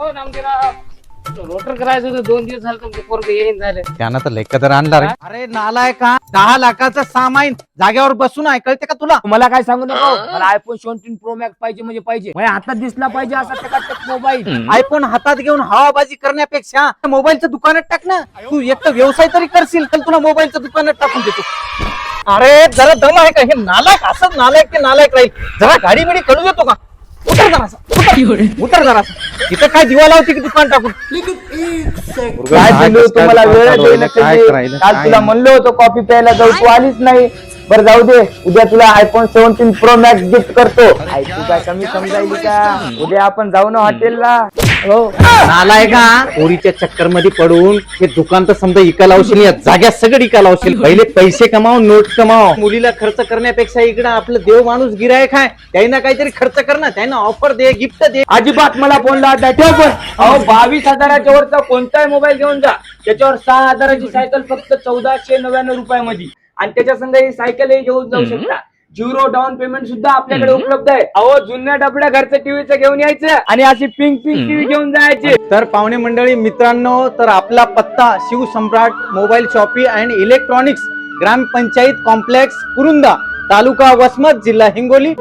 हो नामदेवराव, रोटर करायचं होतं 2 दिवस झाले तुमचं पोरग येईन झालं. त्यानं तर लेखतर आणला रे. अरे नालाय का 10 लाखाचं सामान जागेवर बसून आहे, कळते का तुला? मला काय सांगू नको, मला आयफोन 17 प्रो मॅक्स पाहिजे म्हणजे पाहिजे. माझ्या हातात दिसला पाहिजे असा टकाटक मोबाईल. आयफोन हातात घेऊन हवाबाजी करण्यापेक्षा मोबाईलचं दुकानात टाक ना. तू एक तर व्यवसाय तरी करशील, तर तुला मोबाईलचं दुकानात टाकून देतो. अरे जरा दम आहे का? हे नालायक असंच नालायक ते नालायक राहील. जरा गाडी बिडी कळू देतो का? उतर जरासा, उतर जरासा. इथं काय दिवा लावते की दुकान टाकून? काय दिलं तुम्हाला वेळ देणं कधी? काल तुला म्हणलं होतं कॉफी प्यायला जाऊ, तू आलीच नाही. बरं जाऊ दे, उद्या तुला आयफोन 17 प्रो मॅक्स गिफ्ट करतो. तू काय कमी समजायली का? उद्या आपण जाऊ ना हॉटेलला. हो नालाय का? पोरीच्या चक्कर मध्ये पडून हे दुकान तर समजा इका लावशील, या जाग्यात सगळं इका लावशील. पहिले पैसे कमाव, नोट कमाव. मुलीला खर्च करण्यापेक्षा इकडं आपलं देव माणूस गिरायक आहे, त्यांना काहीतरी खर्च कर ना. त्यांना ऑफर दे, गिफ्ट दे. अजिबात मला फोन लावता ठेव पण. अहो 22,000च्या वरचा कोणताही मोबाईल घेऊन जा, त्याच्यावर 6,000ची सायकल फक्त 1499 रुपयामध्ये, आणि त्याच्या संग ही सायकलही घेऊन जाऊ शकता. 0 डाऊन पेमेंट सुद्धा आपल्याकडे उपलब्ध आहे. अहो जुन्या डबड्या घरचं टीव्हीचं घेऊन यायचं आणि अशी पिंक टीव्ही घेऊन जायची. तर पाहुणे मंडळी मित्रांनो, तर आपला पत्ता Shivsamrat mobile shoppe and electronics, grampanchayat complex Kurunda, taluka Vasmat, जिल्हा हिंगोली.